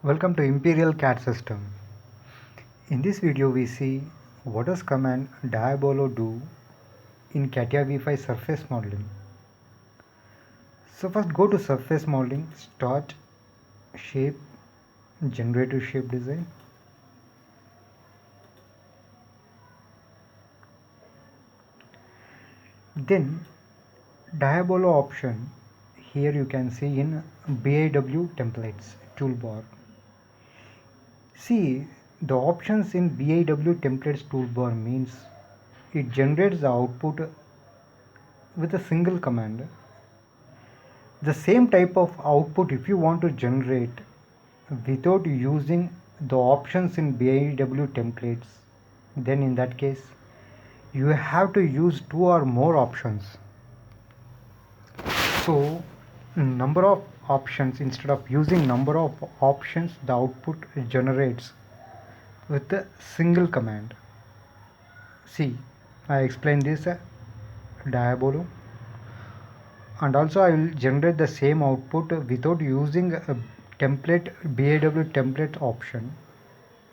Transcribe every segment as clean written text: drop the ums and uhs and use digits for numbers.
Welcome to Imperial CAD system. In this video we see what does command Diabolo do in CATIA V5 surface modeling. So first go to surface modeling, start, shape, generative shape design. Then Diabolo option here you can see in BAW templates toolbar. See, the options in BAW templates toolbar means it generates the output with a single command. The same type of output if you want to generate without using the options in BAW templates, then in that case you have to use two or more options. So number of options, instead of using number of options, the output generates with a single command. See, I explained this Diabolo, and also I will generate the same output without using a template BAW template option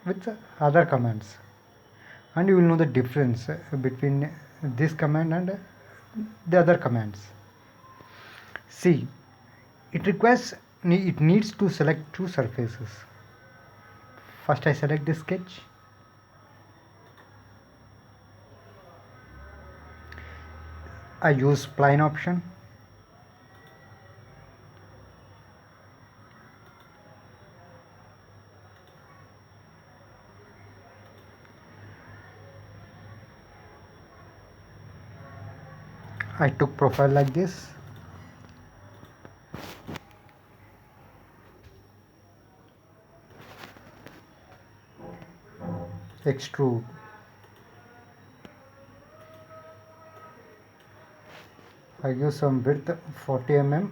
with other commands, and you will know the difference between this command and the other commands. See, it needs to select two surfaces. First I select the sketch. I use spline option. I took profile like this. Extrude. I use some width 40 mm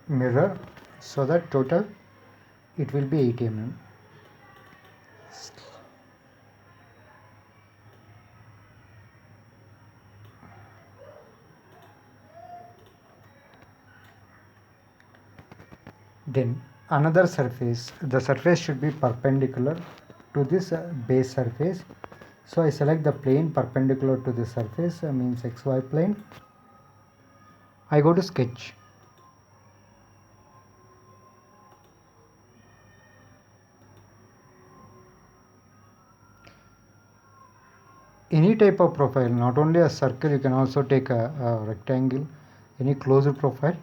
mirror so that total it will be 80 mm. Then another surface, the surface should be perpendicular to this base surface. So I select the plane perpendicular to the surface, means XY plane. I go to sketch. Any type of profile, not only a circle, you can also take a rectangle, any closed profile.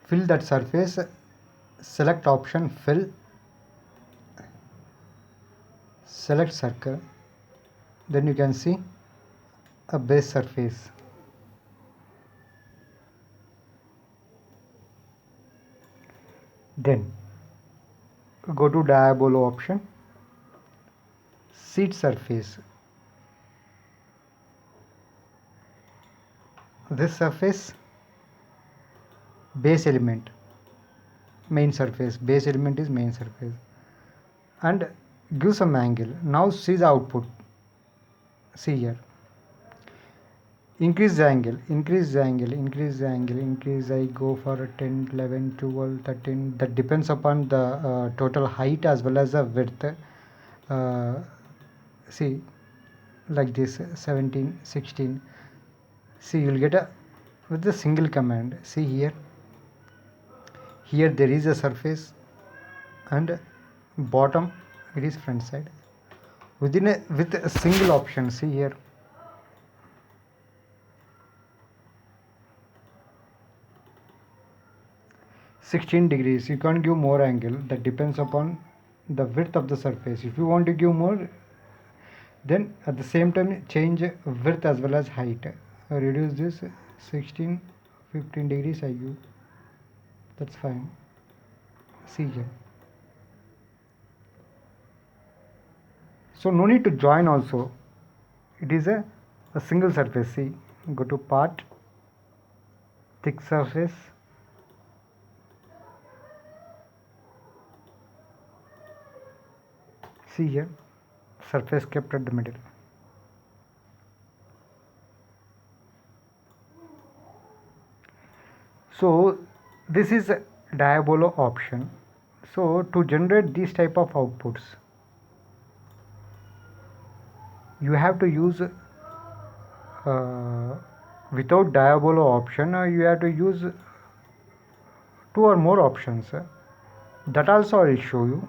Fill that surface, select option fill, select circle, then you can see a base surface. Then go to Diabolo option, seed surface. This surface, base element, main surface, base element is main surface, and give some angle. Now see the output. See here, increase the angle, increase the angle, increase the angle, increase. I go for 10, 11, 12, 13. That depends upon the total height as well as the width. See, like this 17, 16. See, you will get a with the single command. See here, there is a surface, and bottom it is front side with a single option. See here, (16°). You can't give more angle. That depends upon the width of the surface. If you want to give more, then at the same time change width as well as height. Reduce this 16, 15° I give. That's fine. See here. So no need to join also. It is a single surface. See, go to part, thick surface. See here, surface kept at the middle. So this is diabolo option. So to generate these type of outputs, you have to use without diabolo option, you have to use two or more options. That also I will show you.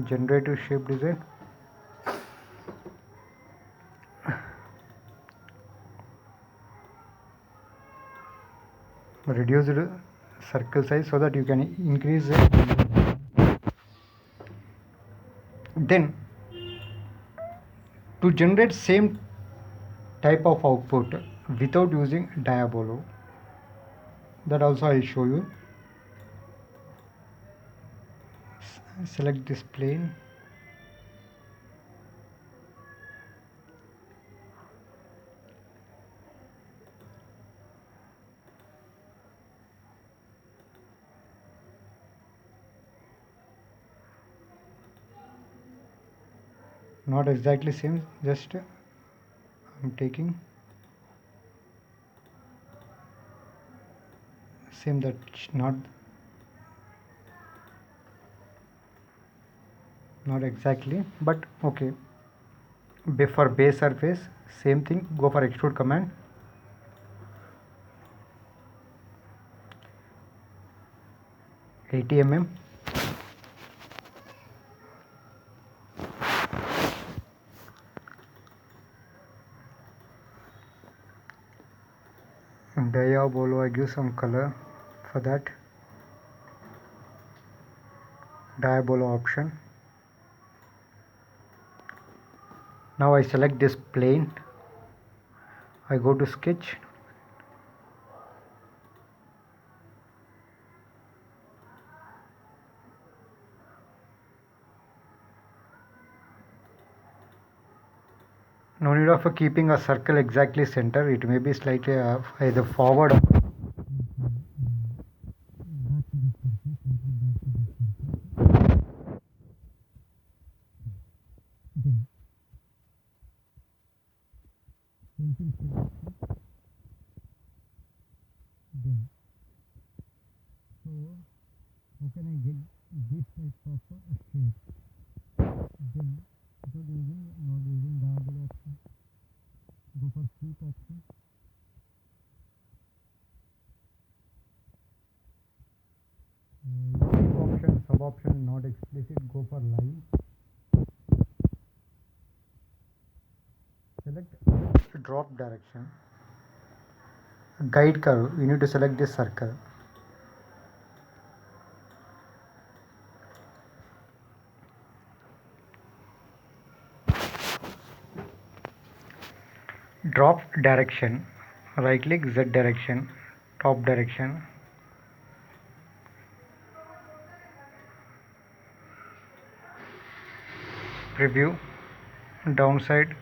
Generative shape design. Reduce circle size so that you can increase it. Then to generate same type of output without using diabolo, that also I will show you. Select this plane, not exactly same, just I'm taking same, that not exactly, but okay. For base surface same thing, go for extrude command. $80 mm. Diabolo, I give some color for that. Diabolo option. Now I select this plane, I go to sketch, no need of keeping a circle exactly center, it may be slightly either forward or so how can I get this type of shape? Then not using diagonal option, go for sweep option. Sweep option, sub option not explicit, go for line. Select drop direction. Guide curve, you need to select this circle. Drop direction, right click, Z direction, top direction. Preview, downside,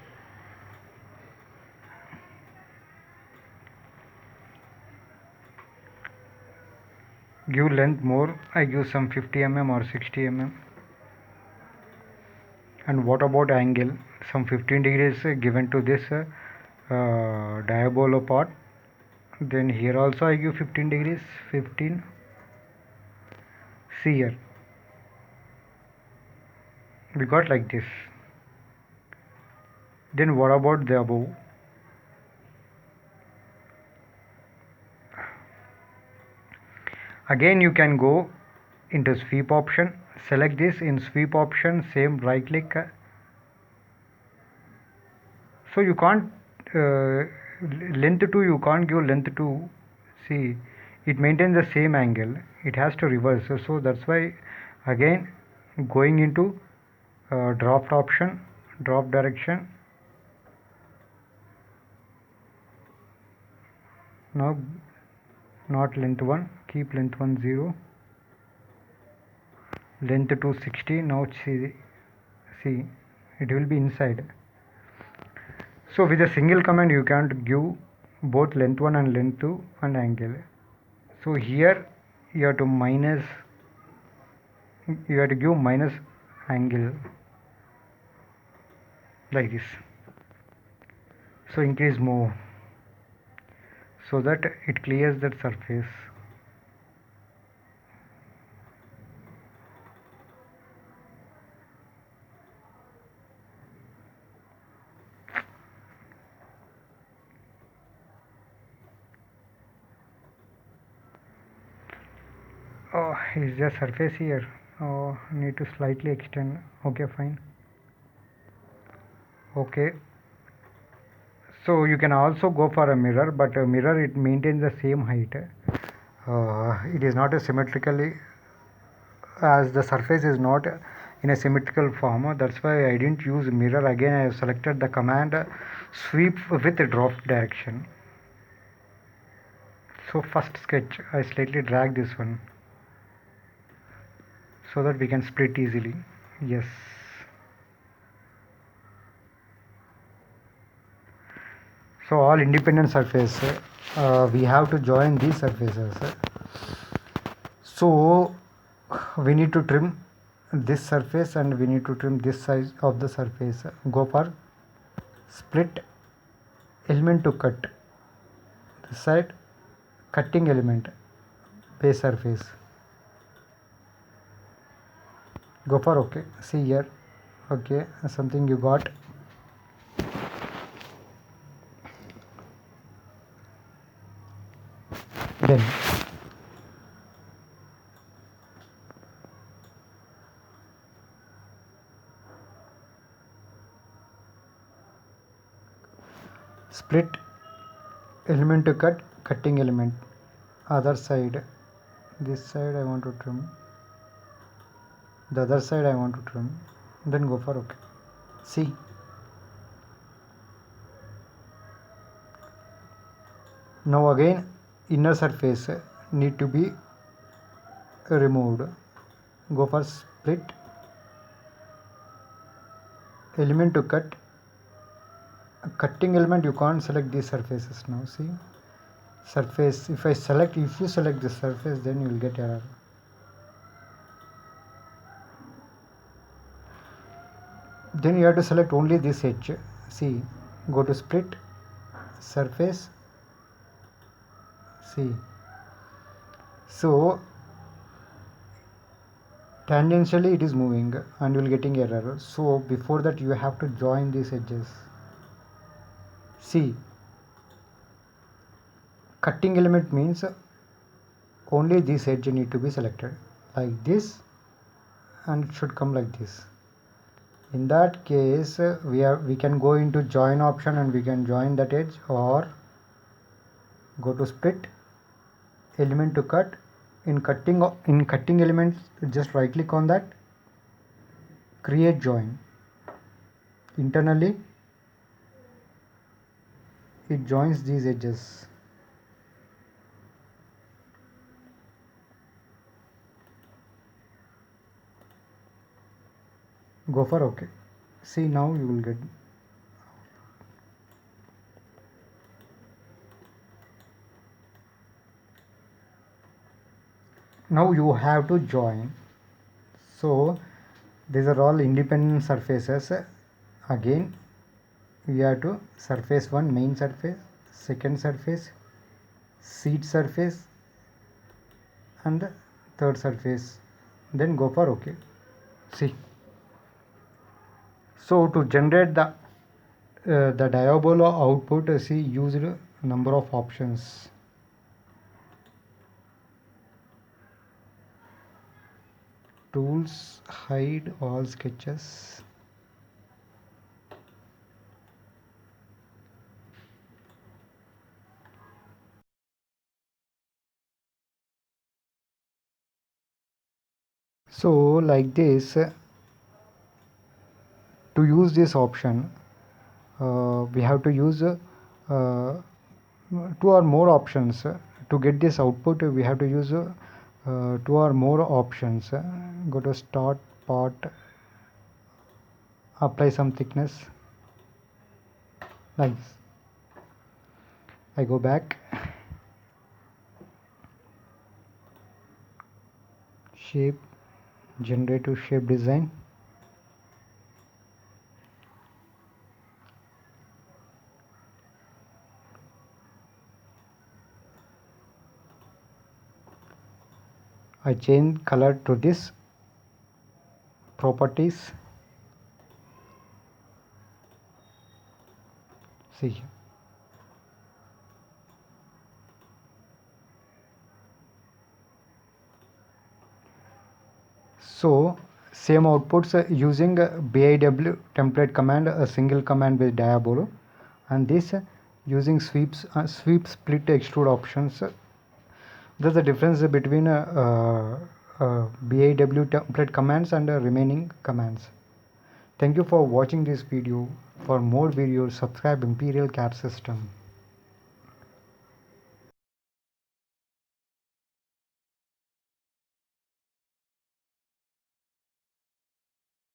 give length more, I give some 50 mm or 60 mm. And what about angle? Some 15 degrees given to this diabolo part. Then here also I give 15 degrees, 15. See here, we got like this. Then what about the above? Again you can go into sweep option, select this. In sweep option, same right click, so you can't length 2, you can't give length 2. See, it maintains the same angle, it has to reverse, so that's why again going into drop option, drop direction. Now not length 1, keep length 1 0, length 2 60. Now see it will be inside. So with a single command you can't give both length 1 and length 2 and angle. So here you have to give minus angle like this. So increase more so that it clears that surface. is there surface here? Need to slightly extend. Okay, fine. Okay, so you can also go for a mirror, but a mirror, it maintains the same height. It is not a symmetrically, as the surface is not in a symmetrical form. That's why I didn't use mirror. Again, I have selected the command sweep with drop direction. So first sketch, I slightly drag this one so that we can split easily. Yes. So all independent surface, we have to join these surfaces. So we need to trim this surface and we need to trim this side of the surface. Go for split element to cut. This side cutting element, base surface. Go for okay. See here. Okay, something you got. Then split element to cut, cutting element, other side. This side I want to trim, the other side I want to trim. Then go for okay. See, now again inner surface need to be removed. Go for split element to cut, cutting element. You can't select these surfaces now. See, surface, if you select this surface, then you will get error. Then you have to select only this edge. See, go to split surface. See, so tangentially it is moving and you will getting error. So before that you have to join these edges. See, cutting element means only this edge need to be selected like this, and it should come like this. In that case we can go into join option and we can join that edge, or go to split element to cut. In cutting elements, just right click on that, create join. Internally it joins these edges. Go for okay. See, now you will get. Now you have to join. So these are all independent surfaces. Again we have to surface 1 main surface, second surface seed surface, and the third surface. Then go for okay. See, so to generate the diabolo output, see, used number of options. Tools, hide all sketches. So like this, to use this option we have to use 2 or more options. To get this output we have to use 2 or more options. Go to start part, apply some thickness like this. I go back, shape, generative shape design. I change color to this, properties. See, So same outputs using BIW template command, a single command with Diabolo, and this using sweep split extrude options. There's a difference between BIW template commands and remaining commands. Thank you for watching this video. For more videos, subscribe Imperial CAD System.